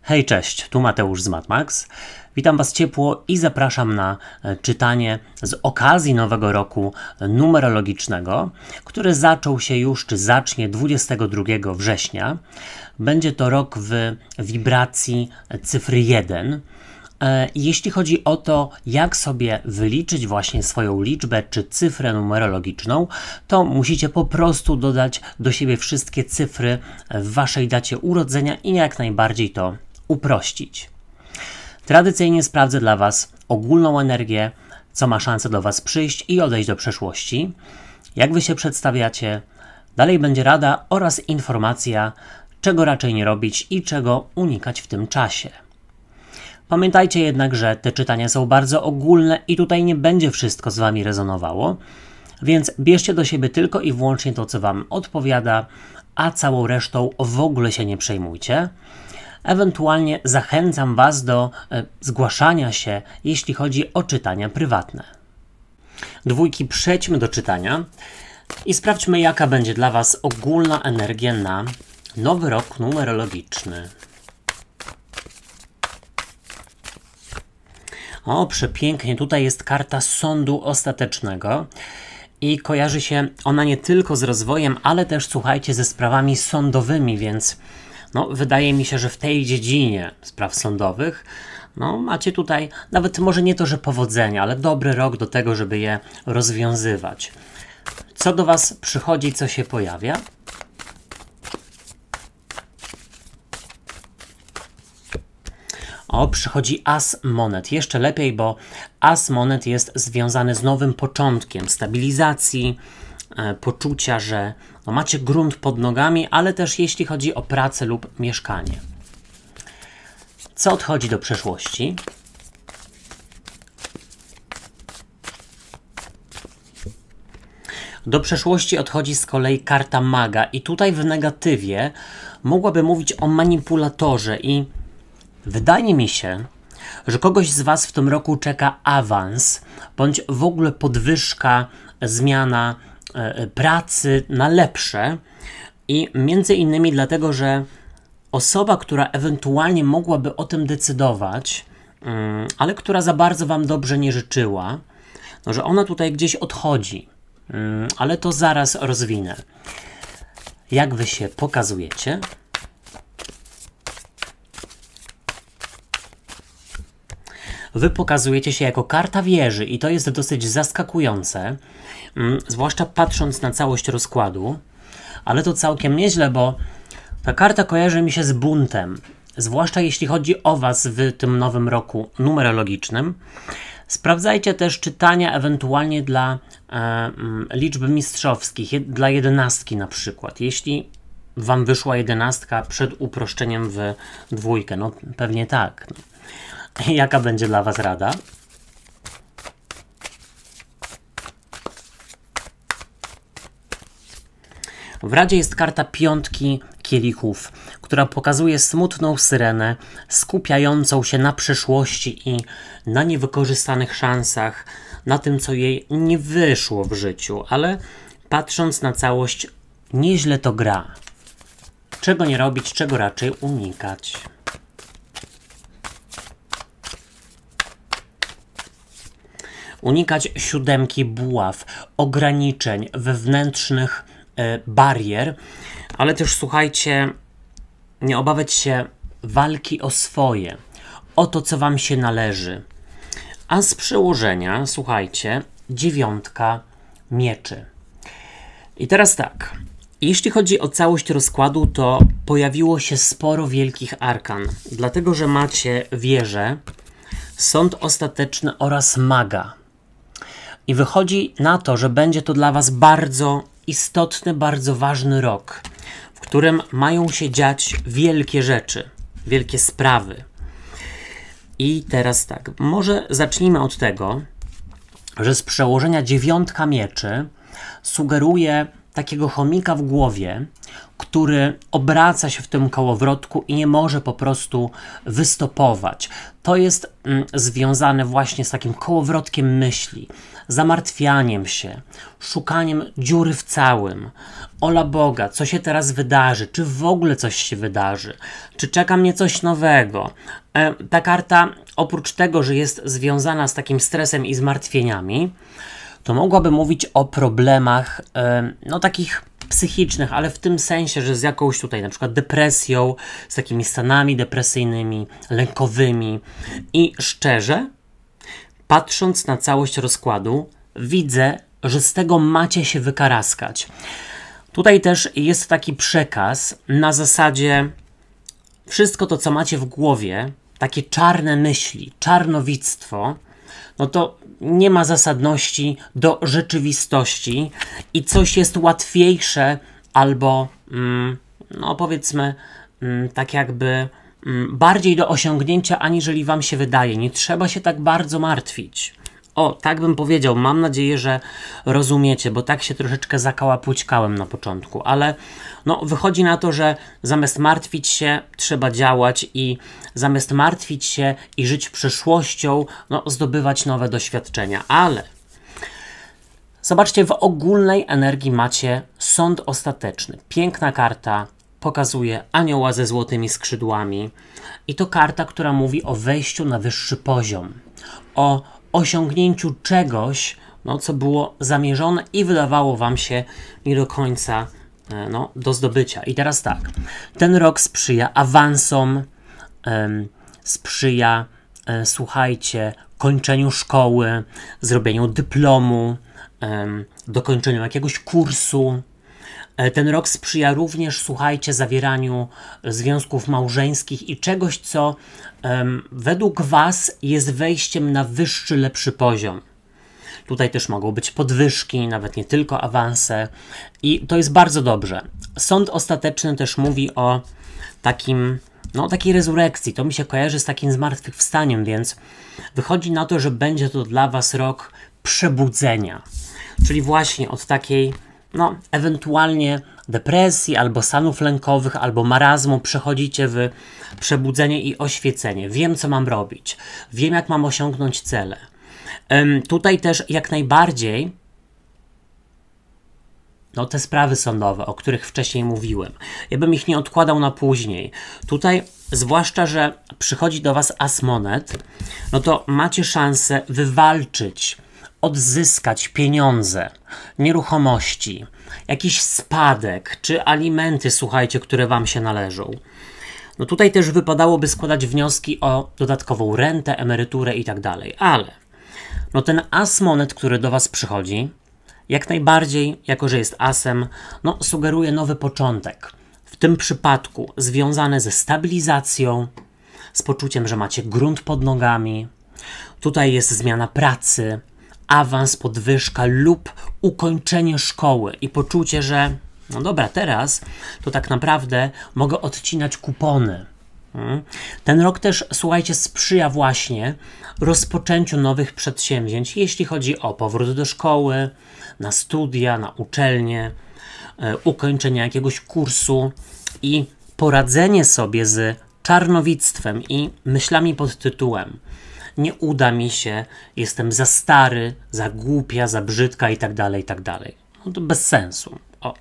Hej, cześć, tu Mateusz z MatMax. Witam Was ciepło i zapraszam na czytanie z okazji nowego roku numerologicznego, który zaczął się już, czy zacznie 22 września. Będzie to rok w wibracji cyfry 1. Jeśli chodzi o to, jak sobie wyliczyć właśnie swoją liczbę czy cyfrę numerologiczną, to musicie po prostu dodać do siebie wszystkie cyfry w Waszej dacie urodzenia i jak najbardziej to uprościć. Tradycyjnie sprawdzę dla Was ogólną energię, co ma szansę do Was przyjść i odejść do przeszłości, jak Wy się przedstawiacie, dalej będzie rada oraz informacja, czego raczej nie robić i czego unikać w tym czasie. Pamiętajcie jednak, że te czytania są bardzo ogólne i tutaj nie będzie wszystko z Wami rezonowało, więc bierzcie do siebie tylko i wyłącznie to, co Wam odpowiada, a całą resztą w ogóle się nie przejmujcie. Ewentualnie zachęcam Was do zgłaszania się, jeśli chodzi o czytania prywatne. Dwójki, przejdźmy do czytania i sprawdźmy, jaka będzie dla Was ogólna energia na nowy rok numerologiczny. O, przepięknie, tutaj jest karta sądu ostatecznego i kojarzy się ona nie tylko z rozwojem, ale też, słuchajcie, ze sprawami sądowymi, więc wydaje mi się, że w tej dziedzinie spraw sądowych macie tutaj nawet może nie to, że powodzenia, ale dobry rok do tego, żeby je rozwiązywać. Co do Was przychodzi, co się pojawia? O, przychodzi as monet. Jeszcze lepiej, bo as monet jest związany z nowym początkiem, stabilizacji, poczucia, że macie grunt pod nogami, ale też jeśli chodzi o pracę lub mieszkanie. Co odchodzi do przeszłości? Do przeszłości odchodzi z kolei karta maga i tutaj w negatywie mogłaby mówić o manipulatorze i wydaje mi się, że kogoś z Was w tym roku czeka awans, bądź w ogóle podwyżka, zmiana pracy na lepsze i między innymi dlatego, że osoba, która ewentualnie mogłaby o tym decydować, ale która za bardzo Wam dobrze nie życzyła, że ona tutaj gdzieś odchodzi, ale to zaraz rozwinę. Jak Wy się pokazujecie? Wy pokazujecie się jako karta wieży i to jest dosyć zaskakujące, zwłaszcza patrząc na całość rozkładu, ale to całkiem nieźle, bo ta karta kojarzy mi się z buntem, zwłaszcza jeśli chodzi o Was w tym nowym roku numerologicznym. Sprawdzajcie też czytania ewentualnie dla liczb mistrzowskich, dla 11 na przykład. Jeśli Wam wyszła 11 przed uproszczeniem w dwójkę, pewnie tak. Jaka będzie dla Was rada? W radzie jest karta piątki kielichów, która pokazuje smutną syrenę skupiającą się na przeszłości i na niewykorzystanych szansach, na tym, co jej nie wyszło w życiu, ale patrząc na całość, nieźle to gra. Czego nie robić, czego raczej unikać? Unikać siódemki buław, ograniczeń, wewnętrznych barier, ale też, słuchajcie, nie obawiać się walki o swoje, o to, co Wam się należy. A z przełożenia, słuchajcie, 9 mieczy. I teraz tak, jeśli chodzi o całość rozkładu, to pojawiło się sporo wielkich arkan, dlatego że macie wieżę, sąd ostateczny oraz maga. I wychodzi na to, że będzie to dla Was bardzo istotny, bardzo ważny rok, w którym mają się dziać wielkie rzeczy, wielkie sprawy. I teraz tak, może zacznijmy od tego, że z przełożenia 9 mieczy sugeruje takiego chomika w głowie, który obraca się w tym kołowrotku i nie może po prostu wystopować. To jest związane właśnie z takim kołowrotkiem myśli, zamartwianiem się, szukaniem dziury w całym. Ola Boga, co się teraz wydarzy? Czy w ogóle coś się wydarzy? Czy czeka mnie coś nowego? Ta karta, oprócz tego, że jest związana z takim stresem i zmartwieniami, to mogłaby mówić o problemach, no takich psychicznych, ale w tym sensie, że z jakąś tutaj na przykład depresją, z takimi stanami depresyjnymi, lękowymi. I szczerze, patrząc na całość rozkładu, widzę, że z tego macie się wykaraskać. Tutaj też jest taki przekaz na zasadzie wszystko to, co macie w głowie, takie czarne myśli, czarnowictwo, no to nie ma zasadności do rzeczywistości i coś jest łatwiejsze albo, no powiedzmy, tak jakby bardziej do osiągnięcia, aniżeli wam się wydaje. Nie trzeba się tak bardzo martwić. O, tak bym powiedział. Mam nadzieję, że rozumiecie, bo tak się troszeczkę zakałapućkałem na początku, ale no, wychodzi na to, że zamiast martwić się, trzeba działać i zamiast martwić się i żyć przyszłością, no, zdobywać nowe doświadczenia. Ale zobaczcie, w ogólnej energii macie sąd ostateczny. Piękna karta, pokazuje anioła ze złotymi skrzydłami i to karta, która mówi o wejściu na wyższy poziom, o osiągnięciu czegoś, no, co było zamierzone i wydawało wam się nie do końca no, do zdobycia. I teraz tak, ten rok sprzyja awansom, sprzyja, słuchajcie, kończeniu szkoły, zrobieniu dyplomu, dokończeniu jakiegoś kursu. Ten rok sprzyja również, słuchajcie, zawieraniu związków małżeńskich i czegoś, co według was jest wejściem na wyższy, lepszy poziom. Tutaj też mogą być podwyżki, nawet nie tylko awanse i to jest bardzo dobrze. Sąd ostateczny też mówi o takim, no, takiej rezurekcji. To mi się kojarzy z takim zmartwychwstaniem, więc wychodzi na to, że będzie to dla was rok przebudzenia. Czyli właśnie od takiej, no, ewentualnie depresji, albo stanów lękowych, albo marazmu przechodzicie w przebudzenie i oświecenie. Wiem, co mam robić. Wiem, jak mam osiągnąć cele. Tutaj też jak najbardziej no, te sprawy sądowe, o których wcześniej mówiłem. Ja bym ich nie odkładał na później. Tutaj, zwłaszcza, że przychodzi do was as monet, no to macie szansę wywalczyć, odzyskać pieniądze, nieruchomości, jakiś spadek, czy alimenty, słuchajcie, które wam się należą. No tutaj też wypadałoby składać wnioski o dodatkową rentę, emeryturę i tak dalej, ale no ten as monet, który do was przychodzi, jak najbardziej, jako że jest asem, no sugeruje nowy początek. W tym przypadku związany ze stabilizacją, z poczuciem, że macie grunt pod nogami. Tutaj jest zmiana pracy, awans, podwyżka lub ukończenie szkoły i poczucie, że no dobra, teraz to tak naprawdę mogę odcinać kupony. Ten rok też, słuchajcie, sprzyja właśnie rozpoczęciu nowych przedsięwzięć, jeśli chodzi o powrót do szkoły, na studia, na uczelnię, ukończenie jakiegoś kursu i poradzenie sobie z czarnowictwem i myślami pod tytułem nie uda mi się, jestem za stary, za głupia, za brzydka i tak dalej, i tak dalej. No to bez sensu. O.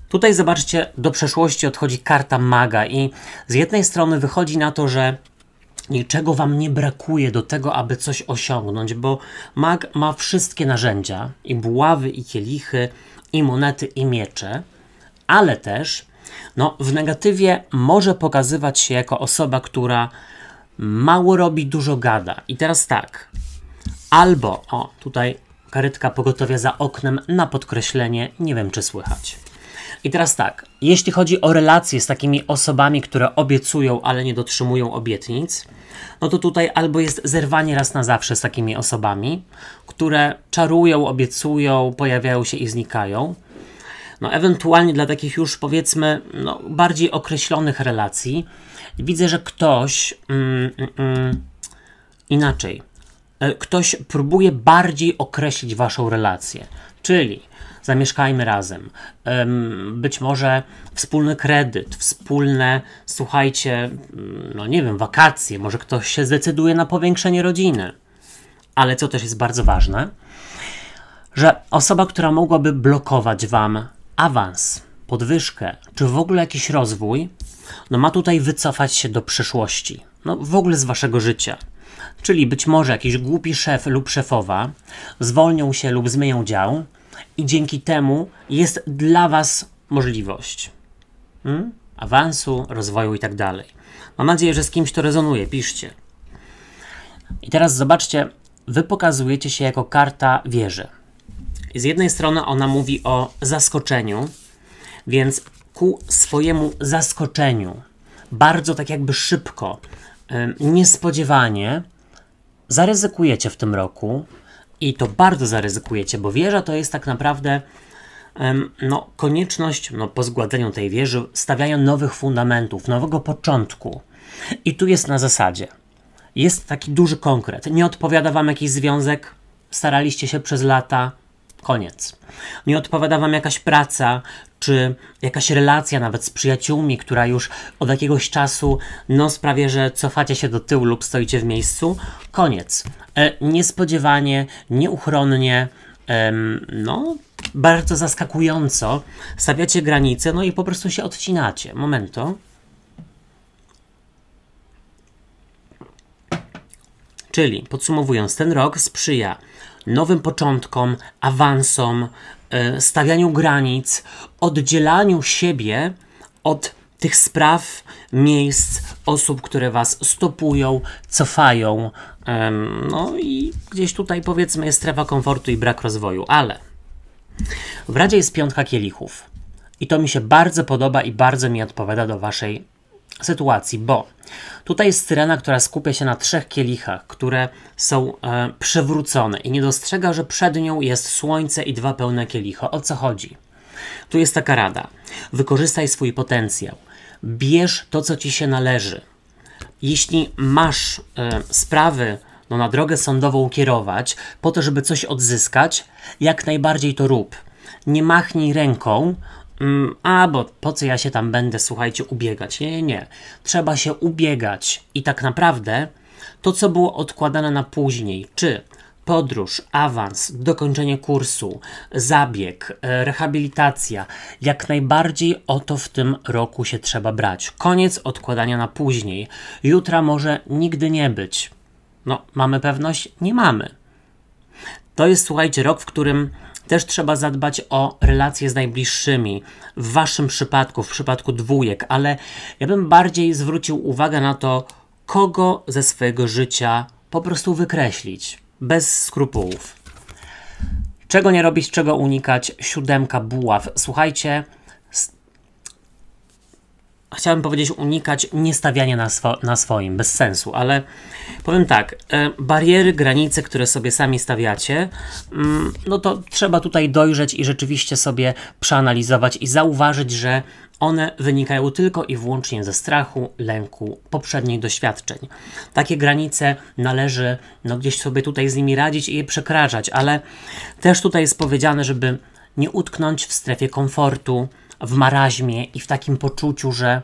Tutaj zobaczcie, do przeszłości odchodzi karta maga i z jednej strony wychodzi na to, że niczego wam nie brakuje do tego, aby coś osiągnąć, bo mag ma wszystkie narzędzia, i buławy, i kielichy, i monety, i miecze, ale też no, w negatywie może pokazywać się jako osoba, która mało robi, dużo gada. I teraz tak, albo, o, tutaj karetka pogotowia za oknem na podkreślenie, nie wiem, czy słychać. I teraz tak, jeśli chodzi o relacje z takimi osobami, które obiecują, ale nie dotrzymują obietnic, no to tutaj albo jest zerwanie raz na zawsze z takimi osobami, które czarują, obiecują, pojawiają się i znikają. No ewentualnie dla takich już, powiedzmy, no, bardziej określonych relacji widzę, że ktoś inaczej, ktoś próbuje bardziej określić waszą relację, czyli zamieszkajmy razem. Być może wspólny kredyt, wspólne, słuchajcie, no nie wiem, wakacje, może ktoś się zdecyduje na powiększenie rodziny. Ale co też jest bardzo ważne, że osoba, która mogłaby blokować Wam awans, podwyżkę, czy w ogóle jakiś rozwój, no ma tutaj wycofać się do przeszłości, no w ogóle z Waszego życia. Czyli być może jakiś głupi szef lub szefowa zwolnią się lub zmienią dział i dzięki temu jest dla Was możliwość awansu, rozwoju i tak dalej. Mam nadzieję, że z kimś to rezonuje, piszcie. I teraz zobaczcie, Wy pokazujecie się jako karta wieży. Z jednej strony ona mówi o zaskoczeniu, więc ku swojemu zaskoczeniu, bardzo tak jakby szybko, niespodziewanie zaryzykujecie w tym roku i to bardzo zaryzykujecie, bo wieża to jest tak naprawdę no, konieczność po zgładzeniu tej wieży stawiania nowych fundamentów, nowego początku. I tu jest na zasadzie. Jest taki duży konkret. Nie odpowiada Wam jakiś związek, staraliście się przez lata, koniec. Nie odpowiada Wam jakaś praca, czy jakaś relacja nawet z przyjaciółmi, która już od jakiegoś czasu no sprawia, że cofacie się do tyłu lub stoicie w miejscu, koniec. Niespodziewanie, nieuchronnie, no bardzo zaskakująco stawiacie granice, no i po prostu się odcinacie. Momento. Czyli podsumowując, ten rok sprzyja nowym początkom, awansom, stawianiu granic, oddzielaniu siebie od tych spraw, miejsc, osób, które Was stopują, cofają. No i gdzieś tutaj powiedzmy jest strefa komfortu i brak rozwoju, ale w Radzie jest 5 kielichów. I to mi się bardzo podoba i bardzo mi odpowiada do Waszej sytuacji, bo tutaj jest syrena, która skupia się na 3 kielichach, które są przewrócone i nie dostrzega, że przed nią jest słońce i 2 pełne kielichy. O co chodzi? Tu jest taka rada. Wykorzystaj swój potencjał. Bierz to, co Ci się należy. Jeśli masz sprawy na drogę sądową kierować po to, żeby coś odzyskać, jak najbardziej to rób. Nie machnij ręką, bo po co ja się tam będę, słuchajcie, ubiegać? Nie. Trzeba się ubiegać. I tak naprawdę to, co było odkładane na później, czy podróż, awans, dokończenie kursu, zabieg, rehabilitacja, jak najbardziej o to w tym roku się trzeba brać. Koniec odkładania na później. Jutra może nigdy nie być. No, mamy pewność? Nie mamy. To jest, słuchajcie, rok, w którym też trzeba zadbać o relacje z najbliższymi. W Waszym przypadku, w przypadku dwójek, ale ja bym bardziej zwrócił uwagę na to, kogo ze swojego życia po prostu wykreślić. Bez skrupułów. Czego nie robić, czego unikać? 7 buław. Słuchajcie, chciałem powiedzieć unikać niestawiania na swoim, bez sensu, ale powiem tak, bariery, granice, które sobie sami stawiacie, no to trzeba tutaj dojrzeć i rzeczywiście sobie przeanalizować i zauważyć, że one wynikają tylko i wyłącznie ze strachu, lęku, poprzednich doświadczeń. Takie granice należy gdzieś sobie tutaj z nimi radzić i je przekraczać, ale też tutaj jest powiedziane, żeby nie utknąć w strefie komfortu, w maraźmie i w takim poczuciu, że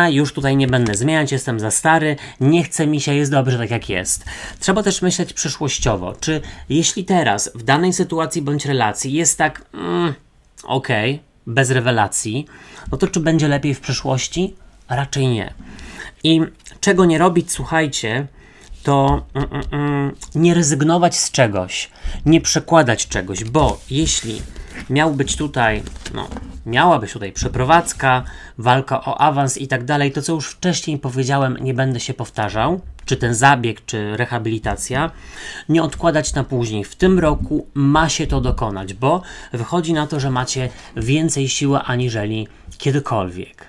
już tutaj nie będę zmieniać, jestem za stary, nie chce mi się, jest dobrze tak jak jest. Trzeba też myśleć przyszłościowo, czy jeśli teraz w danej sytuacji bądź relacji jest tak okej, bez rewelacji, no to czy będzie lepiej w przyszłości? Raczej nie. I czego nie robić, słuchajcie, to nie rezygnować z czegoś, nie przekładać czegoś, bo jeśli miał być tutaj, miała być tutaj przeprowadzka, walka o awans i tak dalej, to co już wcześniej powiedziałem, nie będę się powtarzał, czy ten zabieg, czy rehabilitacja, nie odkładać na później. W tym roku ma się to dokonać, bo wychodzi na to, że macie więcej siły aniżeli kiedykolwiek.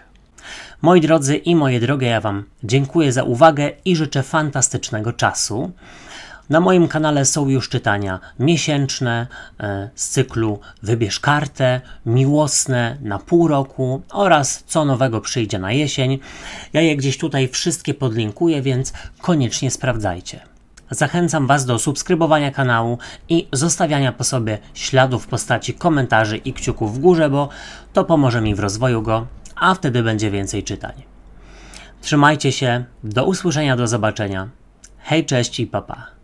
Moi drodzy i moje drogie, ja Wam dziękuję za uwagę i życzę fantastycznego czasu. Na moim kanale są już czytania miesięczne z cyklu Wybierz kartę, miłosne na pół roku oraz co nowego przyjdzie na jesień. Ja je gdzieś tutaj wszystkie podlinkuję, więc koniecznie sprawdzajcie. Zachęcam Was do subskrybowania kanału i zostawiania po sobie śladów w postaci komentarzy i kciuków w górze, bo to pomoże mi w rozwoju go, a wtedy będzie więcej czytań. Trzymajcie się, do usłyszenia, do zobaczenia. Hej, cześć i pa pa.